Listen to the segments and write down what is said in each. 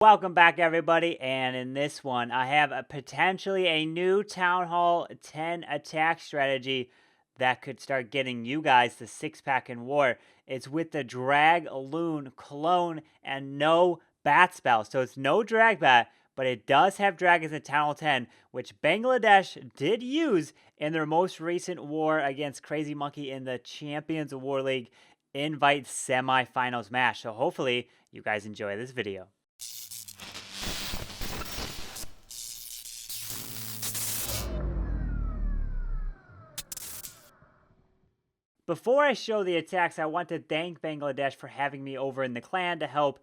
Welcome back, everybody, and in this one, I have potentially a new Town Hall 10 attack strategy that could start getting you guys the 6-pack in war. It's with the DragLoon Clone and no Bat Spell. So it's no Drag Bat, but it does have Dragons in Town Hall 10, which Bangladesh did use in their most recent war against Crazy Monkey in the Champions War League Invite Semi-Finals match. So hopefully, you guys enjoy this video. Before I show the attacks, I want to thank Bangladesh for having me over in the clan to help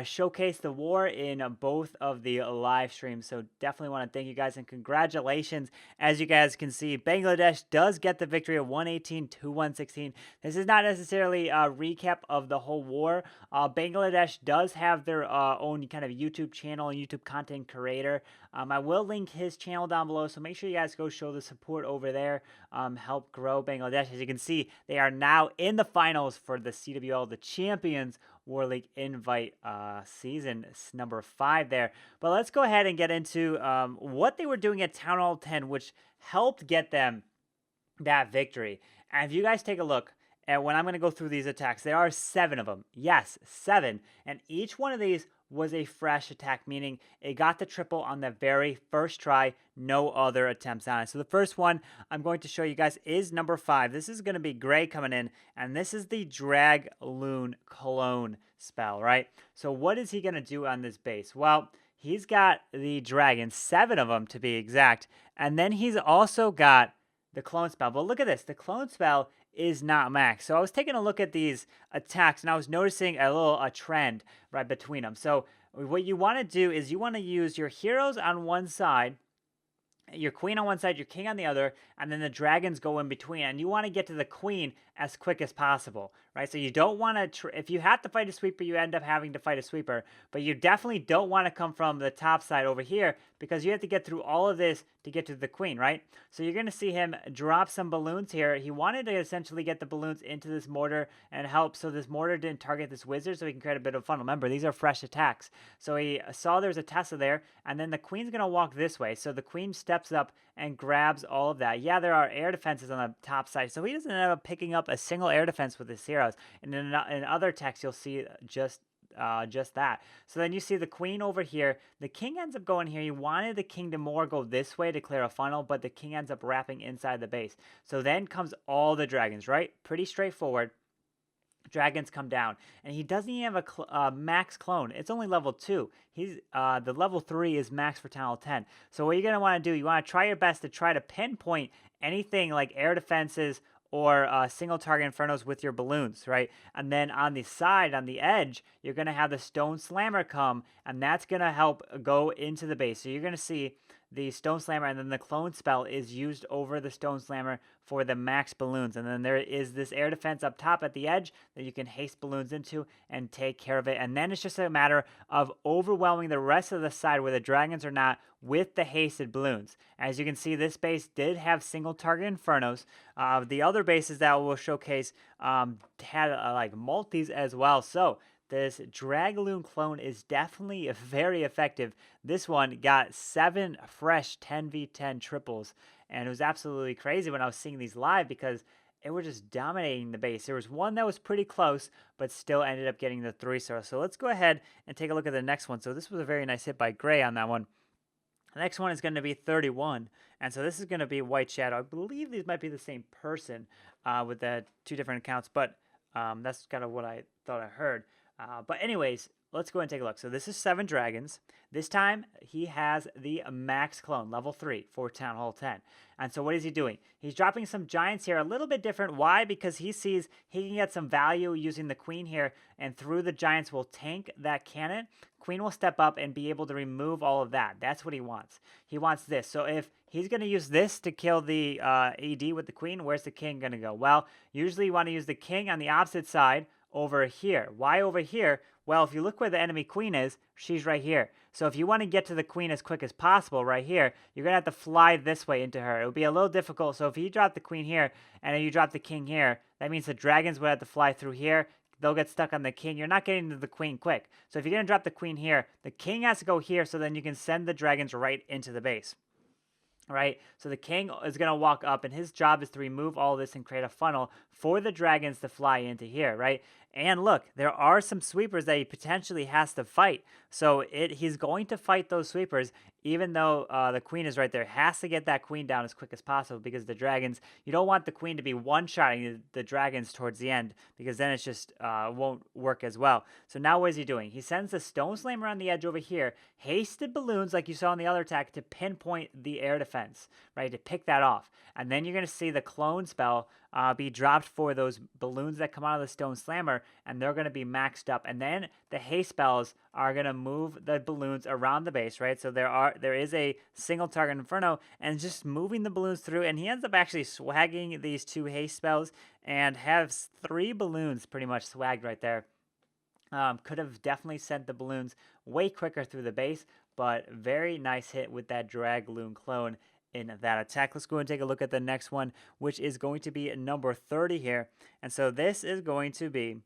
showcase the war in both of the live streams. So definitely want to thank you guys and congratulations. As you guys can see, Bangladesh does get the victory of 118 to 116. This is not necessarily a recap of the whole war. Bangladesh does have their own kind of YouTube channel and YouTube content creator. I will link his channel down below, so make sure you guys go show the support over there. Help grow Bangladesh. As you can see, they are now in the finals for the CWL, the Champions War League Invite season number 5 there. But let's go ahead and get into what they were doing at Town Hall 10, which helped get them that victory. And if you guys take a look at when I'm going to go through these attacks, there are 7 of them. Yes, 7. And each one of these was a fresh attack, meaning it got the triple on the very first try, no other attempts on it. So the first one I'm going to show you guys is number 5. This is going to be Gray coming in, and this is the DragLoon Clone spell, right? So what is he going to do on this base? Well, he's got the dragons, 7 of them to be exact, and then he's also got the clone spell. But look at this, the clone spell is not max. So I was taking a look at these attacks and I was noticing a trend right between them. So what you want to do is you want to use your heroes on one side, your queen on one side, your king on the other, and then the dragons go in between. And you want to get to the queen as quick as possible, right? So you don't want to, if you have to fight a sweeper, you end up having to fight a sweeper. But you definitely don't want to come from the top side over here because you have to get through all of this to get to the queen, right? So you're going to see him drop some balloons here. He wanted to essentially get the balloons into this mortar and help so this mortar didn't target this wizard so he can create a bit of fun. Remember, these are fresh attacks. So he saw there's a Tesla there, and then the queen's going to walk this way. So the queen steps up and grabs all of that. Yeah, there are air defenses on the top side, so he doesn't end up picking up a single air defense with his heroes. And in other texts, you'll see just that. So then you see the queen over here. The king ends up going here. He wanted the king to more go this way to clear a funnel, but the king ends up wrapping inside the base. So then comes all the dragons, right? Pretty straightforward. Dragons come down, and he doesn't even have a max clone. It's only level 2. He's the level 3 is max for Town Hall 10. So what you're going to want to do, you want to try your best to try to pinpoint anything like air defenses or single target infernos with your balloons, right? And then on the side, on the edge, you're going to have the stone slammer come, and that's going to help go into the base. So you're going to see the stone slammer, and then the clone spell is used over the stone slammer for the max balloons. And then there is this air defense up top at the edge that you can haste balloons into and take care of it. And then it's just a matter of overwhelming the rest of the side where the dragons are not with the hasted balloons. As you can see, this base did have single target infernos. The other bases that we'll showcase had like multis as well. So this DragLoon Clone is definitely very effective. This one got 7 fresh 10v10 triples, and it was absolutely crazy when I was seeing these live because it were just dominating the base. There was one that was pretty close, but still ended up getting the 3-star. So let's go ahead and take a look at the next one. So this was a very nice hit by Gray on that one. The next one is going to be 31, and so this is going to be White Shadow. I believe these might be the same person with the 2 different accounts, but that's kind of what I thought I heard. But anyways, let's go and take a look. So this is 7 dragons. This time, he has the max clone, level 3 for Town Hall 10. And so what is he doing? He's dropping some giants here, a little bit different. Why? Because he sees he can get some value using the queen here, and through the giants will tank that cannon. Queen will step up and be able to remove all of that. That's what he wants. He wants this. So if he's going to use this to kill the AD with the queen, where's the king going to go? Well, usually you want to use the king on the opposite side over here. Why over here? Well, if you look where the enemy queen is, she's right here. So if you want to get to the queen as quick as possible right here, you're going to have to fly this way into her. It would be a little difficult. So if you drop the queen here and then you drop the king here, that means the dragons would have to fly through here, they'll get stuck on the king. You're not getting to the queen quick. So if you're going to drop the queen here, the king has to go here so then you can send the dragons right into the base. Right, so the king is going to walk up, and his job is to remove all this and create a funnel for the dragons to fly into here, right? And look, there are some sweepers that he potentially has to fight. So he's going to fight those sweepers, even though the queen is right there. Has to get that queen down as quick as possible because the dragons, you don't want the queen to be one-shotting the dragons towards the end because then it's just won't work as well. So now what is he doing? He sends the stone slammer on the edge over here, hasted balloons like you saw in the other attack to pinpoint the air defense, right, to pick that off. And then you're going to see the clone spell be dropped for those balloons that come out of the stone slammer, and they're going to be maxed up. And then the haste spells are going to move the balloons around the base, right? So there is a single target inferno, and just moving the balloons through, and he ends up actually swagging these 2 haste spells and has 3 balloons pretty much swagged right there. Could have definitely sent the balloons way quicker through the base, but very nice hit with that DragLoon Clone in that attack. Let's go and take a look at the next one, which is going to be number 30 here. And so this is going to be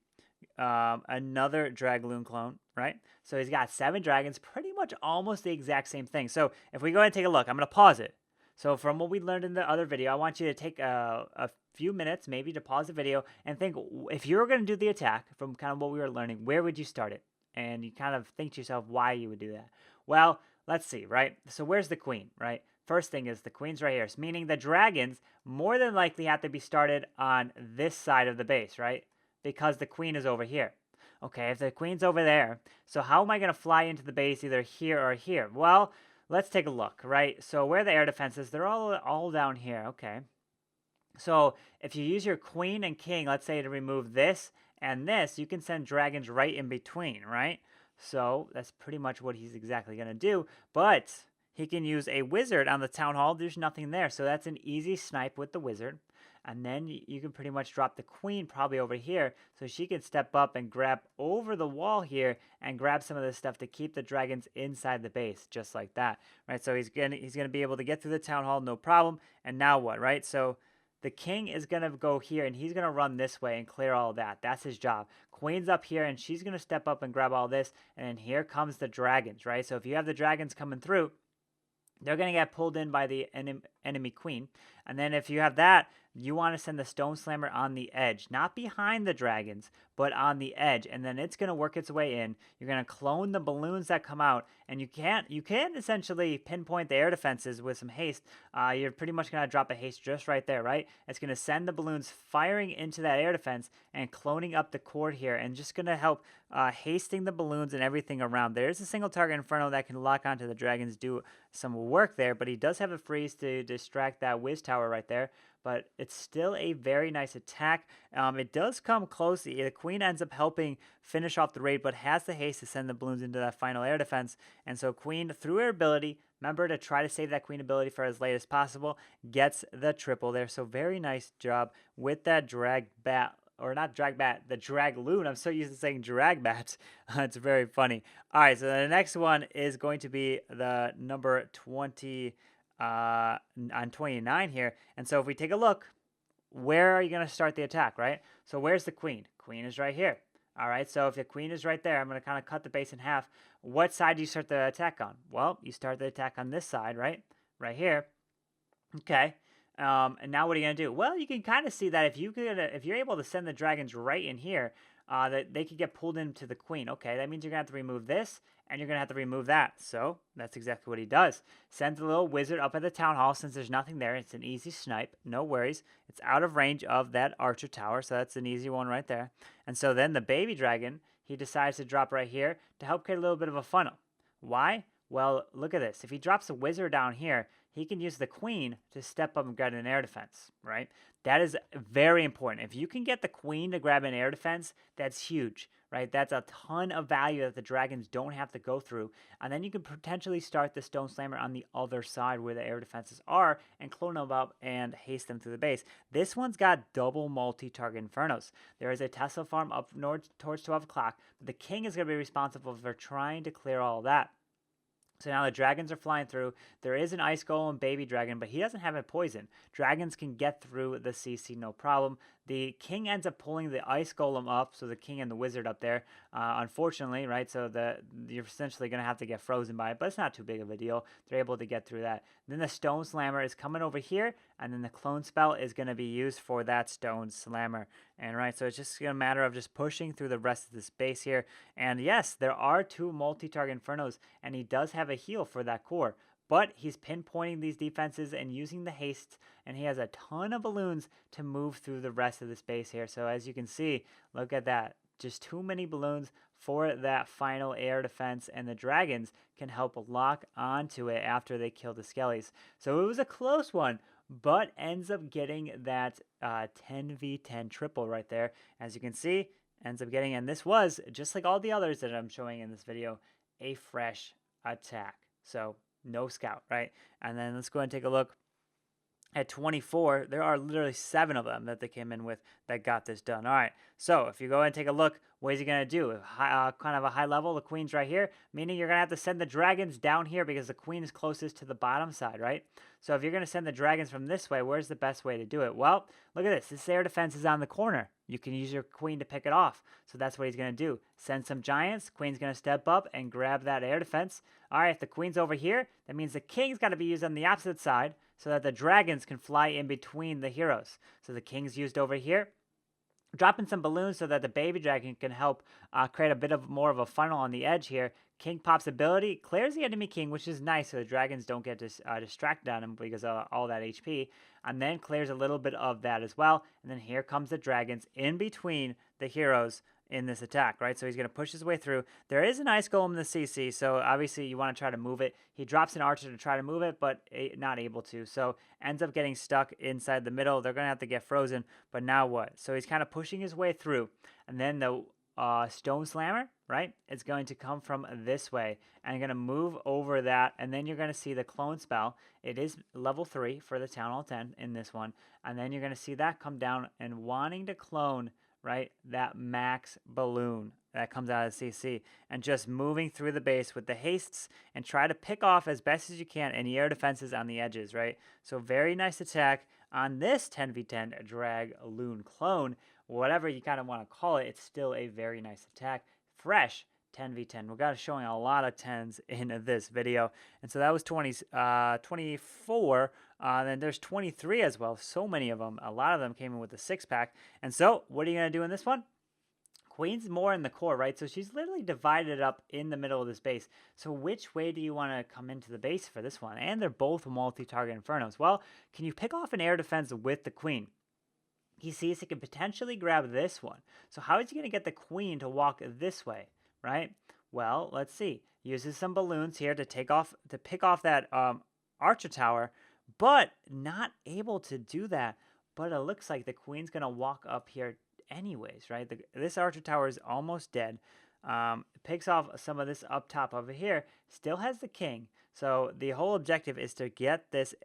another DragLoon Clone, right? So he's got 7 dragons, pretty much almost the exact same thing. So if we go ahead and take a look, I'm going to pause it. So from what we learned in the other video, I want you to take a few minutes maybe to pause the video and think, if you were going to do the attack from kind of what we were learning, where would you start it? And you kind of think to yourself why you would do that. Well, let's see, right? So where's the queen, right? First thing is the queen's right here, meaning the dragons more than likely have to be started on this side of the base, right? Because the queen is over here. Okay, if the queen's over there, so how am I going to fly into the base either here or here? Well, let's take a look, right? So where the air defenses, they're all down here, okay. So if you use your queen and king, let's say to remove this and this, you can send dragons right in between, right? So that's pretty much what he's exactly going to do, but he can use a wizard on the town hall. There's nothing there, so that's an easy snipe with the wizard. And then you can pretty much drop the queen probably over here so she can step up and grab over the wall here and grab some of this stuff to keep the dragons inside the base, just like that, right? So he's gonna be able to get through the town hall, no problem. And now what, right? So the king is going to go here, and he's going to run this way and clear all that. That's his job. Queen's up here, and she's going to step up and grab all this. And then here comes the dragons, right? So if you have the dragons coming through, they're going to get pulled in by the enemy queen. And then if you have that, you want to send the stone slammer on the edge, not behind the dragons, but on the edge. And then it's going to work its way in. You're going to clone the balloons that come out, and you can essentially pinpoint the air defenses with some haste. You're pretty much going to drop a haste just right there, right? It's going to send the balloons firing into that air defense and cloning up the cord here, and just going to help hasting the balloons and everything around. There's a single target inferno that can lock onto the dragons, do some work there, but he does have a freeze to distract that whiz tower right there. But it's still a very nice attack. It does come close. The queen ends up helping finish off the raid, but has the haste to send the balloons into that final air defense. And so queen, through her ability, remember to try to save that queen ability for as late as possible, gets the triple there. So very nice job with that drag bat. Or not drag bat, the DragLoon. I'm so used to saying drag bat. It's very funny. All right, so the next one is going to be the number 20 on 29 here. And so if we take a look, where are you going to start the attack, right? So where's the queen? Queen is right here. All right, so if the queen is right there, I'm going to kind of cut the base in half. What side do you start the attack on? Well, you start the attack on this side, right? Right here. Okay. And now what are you going to do? Well, you can kind of see that if you're able to send the dragons right in here, that they could get pulled into the queen. Okay, that means you're going to have to remove this, and you're going to have to remove that. So that's exactly what he does. Sends a little wizard up at the town hall since there's nothing there. It's an easy snipe. No worries. It's out of range of that archer tower, so that's an easy one right there. And so then the baby dragon, he decides to drop right here to help create a little bit of a funnel. Why? Well, look at this. If he drops a wizard down here, he can use the queen to step up and grab an air defense, right? That is very important. If you can get the queen to grab an air defense, that's huge, right? That's a ton of value that the dragons don't have to go through. And then you can potentially start the stone slammer on the other side where the air defenses are and clone them up and haste them through the base. This one's got double multi-target infernos. There is a Tesla farm up north towards 12 o'clock, but the king is going to be responsible for trying to clear all of that. So now the dragons are flying through. There is an ice golem baby dragon, but he doesn't have a poison. Dragons can get through the CC no problem. the king ends up pulling the ice golem up, so the king and the wizard up there, unfortunately, right? So you're essentially going to have to get frozen by it, but it's not too big of a deal. They're able to get through that. Then the stone slammer is coming over here, and then the clone spell is going to be used for that stone slammer. And right, so it's just a matter of just pushing through the rest of the space here. And yes, there are 2 multi-target Infernos, and he does have a heal for that core. But he's pinpointing these defenses and using the haste, and he has a ton of balloons to move through the rest of the space here. So as you can see, look at that. Just too many balloons for that final air defense, and the dragons can help lock onto it after they kill the skellies. So it was a close one, but ends up getting that 10v10 triple right there. As you can see, ends up getting, and this was, just like all the others that I'm showing in this video, a fresh attack. So no scout, right? And then let's go ahead and take a look at 24. There are literally 7 of them that they came in with that got this done. All right, so if you go ahead and take a look, what is he going to do? Kind of a high level, the queen's right here, meaning you're going to have to send the dragons down here because the queen is closest to the bottom side, right? So if you're going to send the dragons from this way, where's the best way to do it? Well, look at this. This air defense is on the corner. You can use your queen to pick it off. So that's what he's going to do. Send some giants. Queen's going to step up and grab that air defense. All right, if the queen's over here, that means the king's got to be used on the opposite side so that the dragons can fly in between the heroes. So the king's used over here. Dropping some balloons so that the baby dragon can help create a bit of more of a funnel on the edge here. King pops ability, clears the enemy king, which is nice so the dragons don't get distracted on him because of all that HP. And then clears a little bit of that as well. And then here comes the dragons in between the heroes in this attack, right? So he's going to push his way through. There is an ice golem in the CC, so obviously you want to try to move it. He drops an archer to try to move it, but not able to. So ends up getting stuck inside the middle. They're going to have to get frozen, but now what? So he's kind of pushing his way through. And then the stone slammer, right? It's going to come from this way and going to move over that. And then you're going to see the clone spell. It is level 3 for the Town Hall 10 in this one. And then you're going to see that come down and wanting to clone, right, that max balloon that comes out of the CC, and just moving through the base with the hastes and try to pick off as best as you can any air defenses on the edges, right? So very nice attack on this 10v10 DragLoon Clone. Whatever you kind of want to call it, it's still a very nice attack. Fresh 10v10. We're showing a lot of 10s in this video. And so that was 24. Then there's 23 as well. So many of them. A lot of them came in with a 6-pack. And so what are you going to do in this one? Queen's more in the core, right? So she's literally divided up in the middle of this base. So which way do you want to come into the base for this one? And they're both multi-target Infernos. Well, can you pick off an air defense with the queen? He sees he can potentially grab this one. So how is he going to get the queen to walk this way, right? Well, let's see. Uses some balloons here to pick off that archer tower, but not able to do that. But it looks like the queen's going to walk up here anyways, right? This archer tower is almost dead. Picks off some of this up top over here. Still has the king. So the whole objective is to get this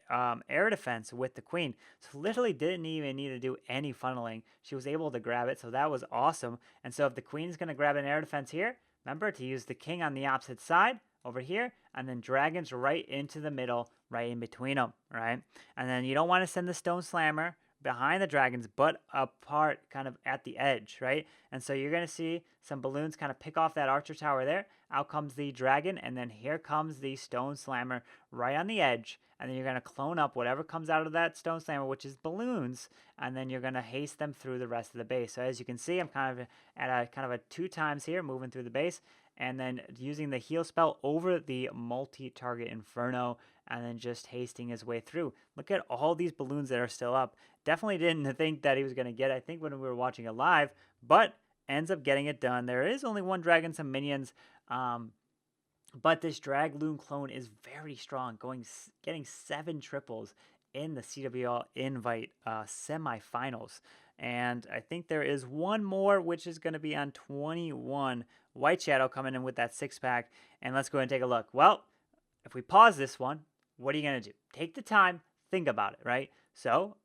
air defense with the queen. So literally didn't even need to do any funneling. She was able to grab it, so that was awesome. And so if the queen's going to grab an air defense here, remember to use the king on the opposite side over here, and then dragons right into the middle, right in between them, right? And then you don't want to send the stone slammer behind the dragons, but apart kind of at the edge, right? And so you're going to see some balloons kind of pick off that archer tower there. Out comes the dragon, and then here comes the stone slammer right on the edge. And then you're going to clone up whatever comes out of that stone slammer, which is balloons, and then you're going to haste them through the rest of the base. So as you can see, I'm kind of at a 2 times here, moving through the base, and then using the heal spell over the multi-target Inferno, and then just hasting his way through. Look at all these balloons that are still up. Definitely didn't think that he was going to get it, I think, when we were watching it live, but ends up getting it done. There is only one dragon, some minions, but this DragLoon Clone is very strong, getting 7 triples in the CWL Invite Semi-Finals. And I think there is one more, which is going to be on 21. White Shadow coming in with that 6-pack. And let's go ahead and take a look. Well, if we pause this one, what are you going to do? Take the time, think about it, right? So,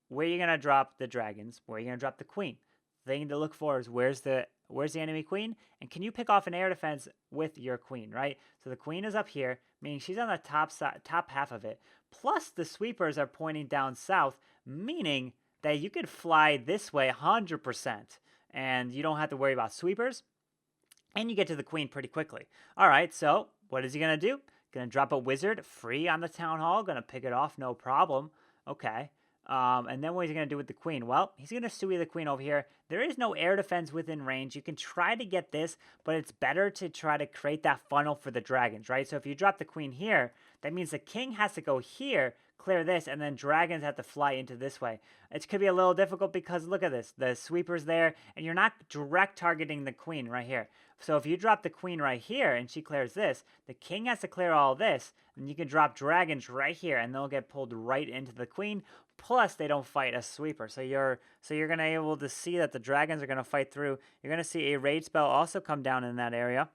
where are you going to drop the dragons? Where are you going to drop the queen? The thing to look for is where's the enemy queen? And can you pick off an air defense with your queen, right? So the queen is up here, meaning she's on the top half of it. Plus, the sweepers are pointing down south, meaning that you could fly this way 100%, and you don't have to worry about sweepers, and you get to the queen pretty quickly. All right, so what is he going to do? Going to drop a wizard free on the town hall. Going to pick it off, no problem. Okay. And then what is he going to do with the queen? Well, he's going to Suey the queen over here. There is no air defense within range. You can try to get this, but it's better to try to create that funnel for the dragons, right? So if you drop the queen here, that means the king has to go here, clear this, and then dragons have to fly into this way. It could be a little difficult because look at this. The sweeper's there, and you're not direct targeting the queen right here. So if you drop the queen right here and she clears this, the king has to clear all this, and you can drop dragons right here, and they'll get pulled right into the queen. Plus, they don't fight a sweeper. So you're going to be able to see that the dragons are going to fight through. You're going to see a raid spell also come down in that area.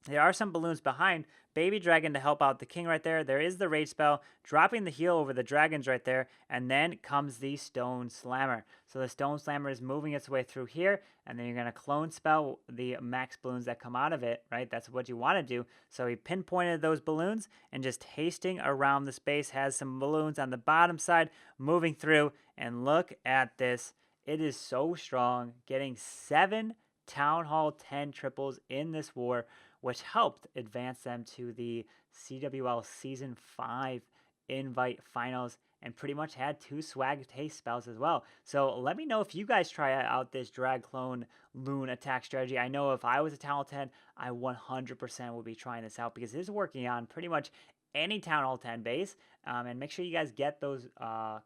There are some balloons behind. Baby dragon to help out the king right there. There is the rage spell, dropping the heal over the dragons right there. And then comes the stone slammer. So the stone slammer is moving its way through here. And then you're going to clone spell the max balloons that come out of it, right? That's what you want to do. So he pinpointed those balloons and just hasting around the space. Has some balloons on the bottom side moving through. And look at this. It is so strong. Getting 7 Town Hall 10 triples in this war, which helped advance them to the CWL Season 5 Invite Finals, and pretty much had 2 swag taste spells as well. So let me know if you guys try out this DragLoon Loon attack strategy. I know if I was a Town Hall 10, I 100% would be trying this out because it is working on pretty much any Town Hall 10 base. And make sure you guys get those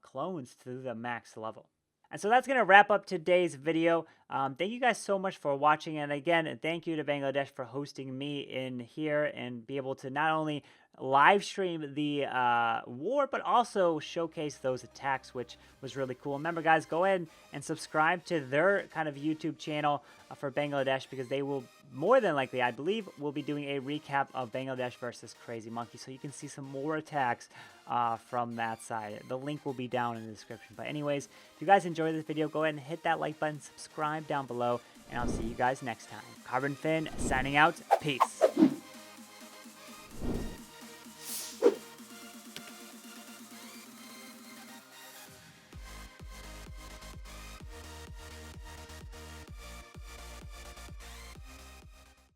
clones to the max level. And so that's going to wrap up today's video. Thank you guys so much for watching. And again, thank you to Bangladesh for hosting me in here and be able to not only live stream the war, but also showcase those attacks, which was really cool. Remember, guys, go ahead and subscribe to their kind of YouTube channel for Bangladesh, because they will more than likely, I believe, will be doing a recap of Bangladesh versus Crazy Monkey, so you can see some more attacks from that side. The link will be down in the description. But anyways, if you guys enjoyed this video, go ahead and hit that like button, subscribe down below, and I'll see you guys next time. Carbonfin signing out. Peace.